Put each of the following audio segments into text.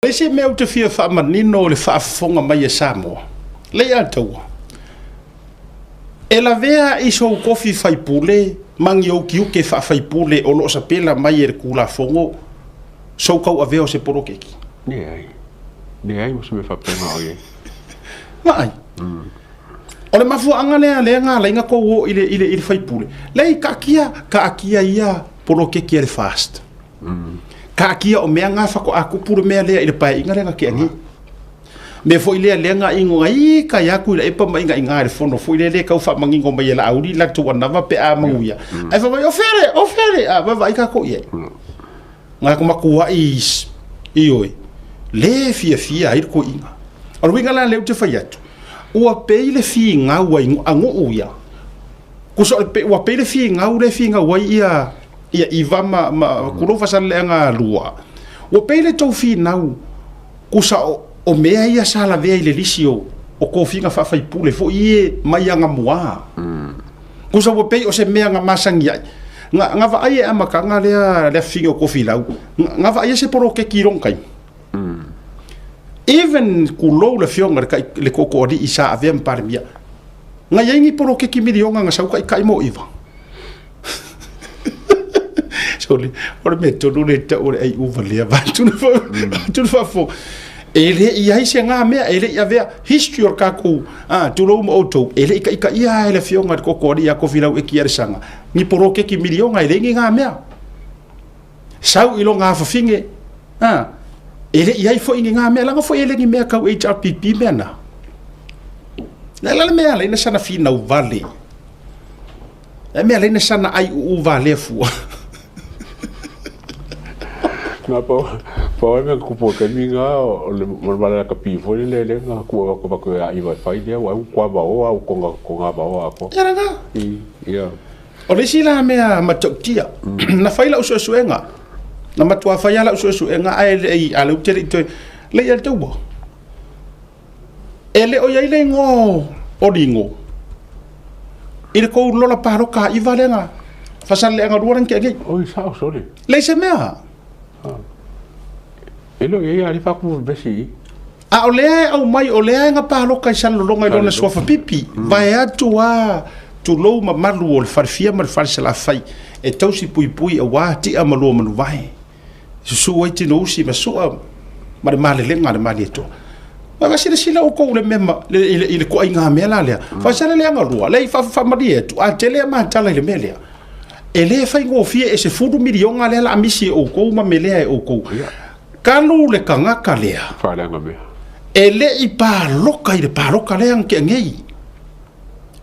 Ese me au te fia fa manino le fa fonga mai e Samoa. Le atua. E la vea iso kofi fai pule, mangi au kiu ke fa fai pule o lo sa pela mai e kula fongo. So kau aveo se porokeki. Ne ai mo se me fa pena o ye. Mai. O le mafu anga le nga la inga ko wo ile fai pule. Le ka kia ia porokeki le fast. Ka kia o mea ngā whako aku puru mea lea i le pai inga renga ke angi. Me fo i lea nga ingo ngai ka yaku i la epa ma inga inga le fono. Fo i lea kau wha mangingo mai e la auri la tu anawa pe a manguia. Ai wha mai ofere, a wawa i ka ko i e. Ngā ko makua i oi. Le fia ai ko inga. Aro winga la leo te whai atu. Ua pei le fi ngau ai ango uia. Kuso ua pei le fi ngau ai ia iva ma kuro fasal le nga lua. O pele tau fi nau kusa o mea ia sala vea ile lisio o kofi nga fa fai pule fo ie mai anga mua. Kusa o pei o se mea nga masangi ai. Nga va ai amaka nga le finga o kofi lau. Nga va ai se poro ke kirong kai. Even kulo le fionga le koko ori isa avea mpare mia. Nga yengi poro ke kimilionga nga sauka kai mo iva. Sorry, ora me tonu le ta ora ai uva le va tu fa fo ele ia se nga me ele ia vea history or kaku tu lo mo auto ele ka ia ele fionga ko ko ia ko filau e kia sanga ni poroke ki milionga ele nga me sau ilo nga fa finge ele ia fo nga me la fo ele ni me ka HRPP me na la me ala ina sana fina u vale me ala ina sana ai u vale fu na po me ku po ke ni nga o le mala ka pi fo le nga ku ko ai vai fai dia wa ku ba o ko nga ba o ko era nga ia o le sila me ma tokia na fai la uso suenga na matua fai la uso suenga ai le ale uteri to le ia to bo ele o ia le ngo o dingo ile ko lola paro ka i valenga fasal le nga ruan ke ngi o sa sorry le se mea Elo ia ali fa ku besi. A ole au mai ole nga pa lo kai san lo ngai lo na sofa pipi. Vai atu tu lo ma malu o farfia ma farsa la fai. E tau si pui a wa ti a malo manu vai. Su wai ti no si ma so ma de male le ngale male to. Ma sila o ko le mema le ko inga me la le. Fa sala le nga lo le fa ma di tu a tele ma tala le melia. Ele fai ngo fie e se fudu milionga le la amisi o ko ma mele o ko. Kalu le kangaka lea. Whaelanga mea. Ele i pā loka i le pā loka lea ke ngei.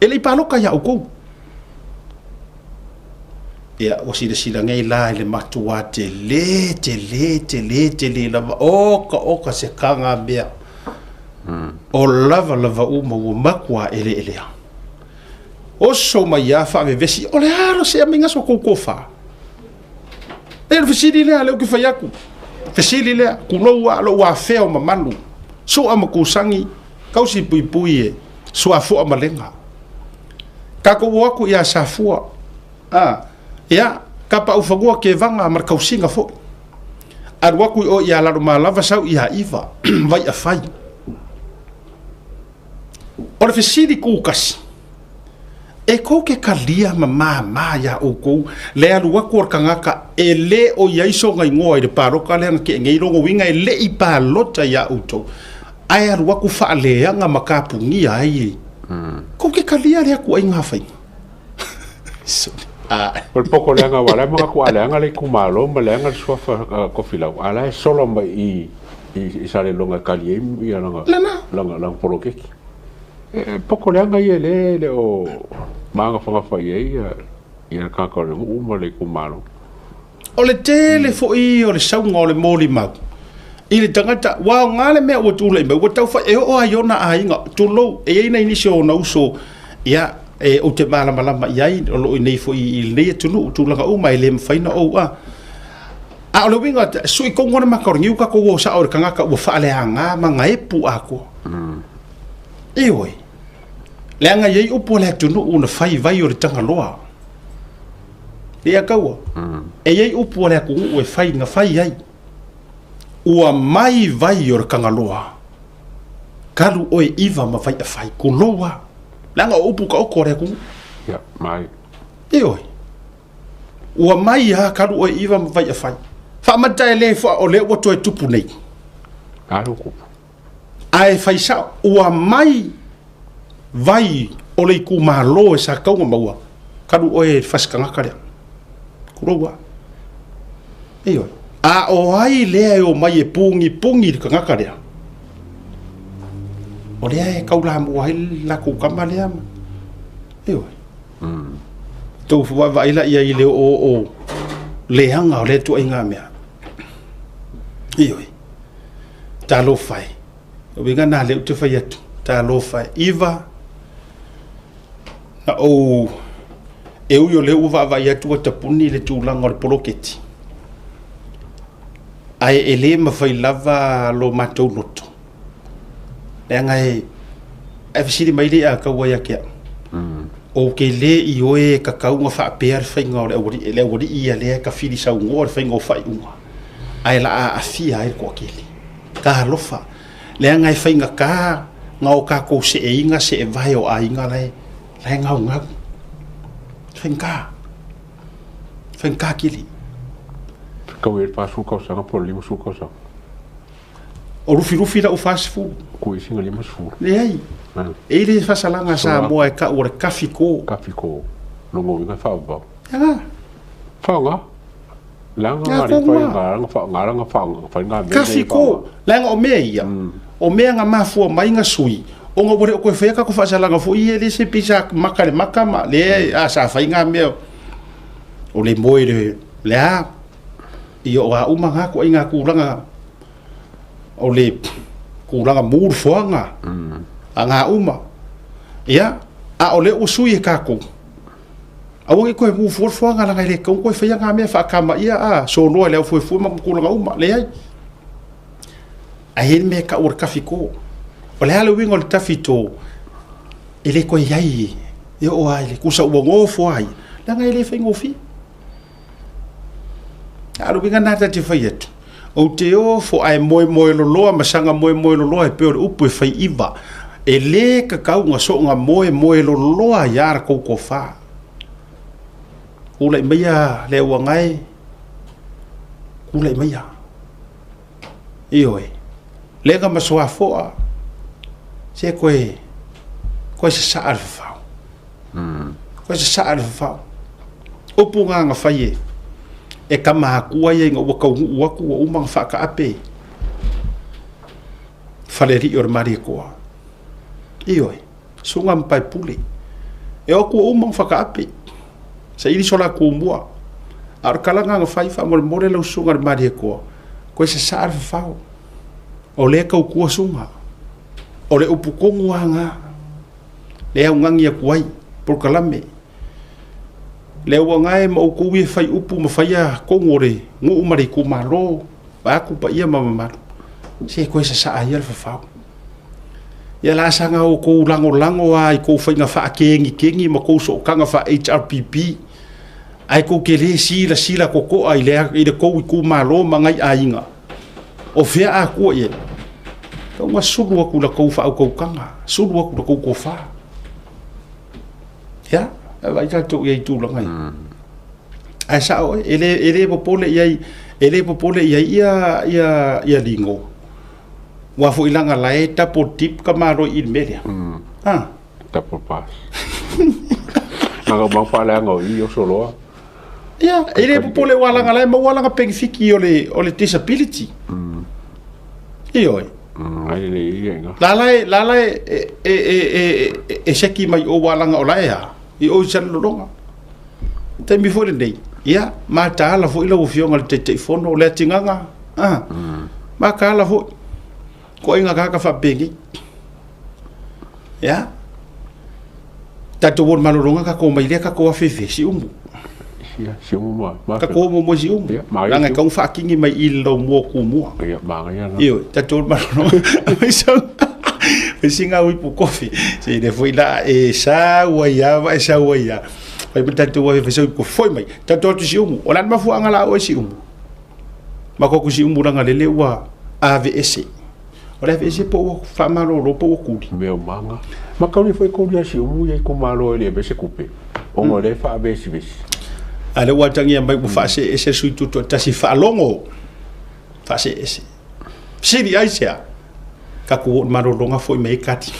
Ele i pā loka ia ukou. Ia, o sila ngei la le matua te le lava oka se kanga mea. O lava uma ua makua ele. O so mai ia wha me vesi, o le haro se aminga so koukofa. E fasili lea leo ki whai aku. Fesili lea, kunou alo wa feo mamanu. So ama kusangi, kausi pui e, so a fua malenga. Kako waku ia sa fua. Ia, kapa ufagua ke vanga mar kausinga fo. Ar waku o ia laro malava sau ia iva, vai a fai. Ora fesili kukasi. E kou ke kalia ma ya o kou le alu waku or kangaka e le o iaiso ngai ngoa i le paroka le ke ngai rongo winga e le i palota ya uto ai alu waku wha leanga makapungi ai kou ke kalia le aku ai ngā whai Por poko leanga wala mga ku aleanga le kumalo ma leanga suafa kofilau ala e solo mai i sare longa kalia i langa porokeki poko leanga i le o manga fanga fai ia kaka le uma le kumalo. O le tele fo i o le saunga o le moli mau. I le tangata, wao ngā le mea ua tūlei mau, ua tau fai e o aiona a inga, tūlou, e eina inisi o na uso, ia, o te malama i ai, o lo i nei fo i nei tunu, tūlanga uma e le mwhaina o a. A o le winga, sui kongona makaoringi uka ko sa o le kangaka ua whaale a ngā manga e pu ako. E oi. Leanga yei upo le tunu una fai vai o le tangaloa. Ia kaua. E yei upo le kungu e fai nga fai ai. ua mai vai o kangaloa kalu oe iva ma vai afai kuloa langa upu ka okore ku ya mai oi ua mai ha kalu oe iva ma vai afai fa matai le fa o le o to tupu nei aro ku ai fai sa ua mai vai o le ku malo sa ka uma maua kalu oe faskanga kare kuloa oi a o ai le o mai e pungi ka ngakare o le e kaula mo ai la ku kama le ama oi to fu va ila ia ile o le hanga o le tu inga mea oi ta lo fai o vinga na le tu fai atu ta lo fai iva na o e u yo le uva va ia tu ta puni le tu langa o poloketi ai ele ma fai lava lo matou noto ngai e fisiri mai le a ka wa ya ke o ke le i oe ka ka unga fa per fai ngore le ori ia le ka fili sa ngor fai ngo fai unga ai la a fia ai ko ke ka lofa le ngai fai nga ka ngau ka ko se e inga se e vai o ai nga le ngau ngau fai ka kili ka we pa su ko sa po limo su ko sa o rufi la o fast food ko isi ngali mas fu le ai ele fa salanga sa mo e ka o kafiko no mo nga fa ba ya fa nga langa ngari fa nga fa nga kafiko langa o me ia o me nga mafu mai nga sui o ngo bore ko fe ka ko fa salanga fo ele se pisa makama le a sa fa nga me o le moire le a io a uma nga ko inga kulanga o le kulanga mur foanga anga uma ia a o le usui ka ko a wo ko mu foanga la le ko fe nga me fa kama ia a so no le fu ma kulanga uma le ai a hen me ka ur kafiko o le halo wingo le tafito ele ko yai yo o ai le kusa wo ngo fo ai la nga ele fe ngofi aro binga nata te faiet o te o fo ai moi lo loa masanga moi lo loa e pe o upu e fai iva e le ka kaunga so nga moi lo loa yara ko fa ula meia le wangai ula meia ioi le ga maswa fo a se ko se sa alfa ko se sa alfa upu nga fai e kama kua ye ngo ka ua ku o mang fa ka ape faleri or mari ko ioi sunga mpai puli e o ku o mang fa ka ape sa ili sola ku mua ar kalanga nga fai fa mo lo sunga mari ko se sa fa o le ka ku sunga o le upu ko nga le ngangi ku ai por kalame le wangai mo ku wi fai upu ma faia ko ngore ngu umari ku malo ba ku pa ia mama se ko sa ai fa fa ya la sanga o ko lango ai ko fai nga fa kengi ma ko so kanga fa HRPP ai ko ke le sila ko ai le ko ku malo ma ngai ainga o fe a ku ye ko ma sulu ku la ko fa ko kanga sulu ku ko fa ya vai ka to ye tu langai ai sa ele popole ia lingo wa fu ilanga lai ta po tip kamaro in media ta po pas nga pa la ngo i solo ya ele popole wala nga lai ma wala nga pengfiki o le disability ioi ai le nga la lai e seki mai o wala nga o lai ha i o san longa te mi fo dei ia ma ta la fo ilo fio ngal te fono le tinganga ma ka la fo ko inga ka fa bengi ya ta to won malonga ka ko mai le ka ko fa fe si si umu ma ka ko mo si umu la nga ka fa kingi mai ilo mo ku mo ia ma nga io ta to malonga singa ui pu kofi se de foi la e sa waya ai beta tu wa fe ko foi mai ta to si umu ola ma fu anga la o si umu ma ko si umu nga lele wa AVS o le AVS po fa malo lo po kuli me manga ma ka ni foi ko dia si mu ye ko malo ele be se coupe o mo le fa be si ale watangi mai bu fa se ese suitu to tasi fa longo fa se ese siri aisia ka ko malo longa foi mai kati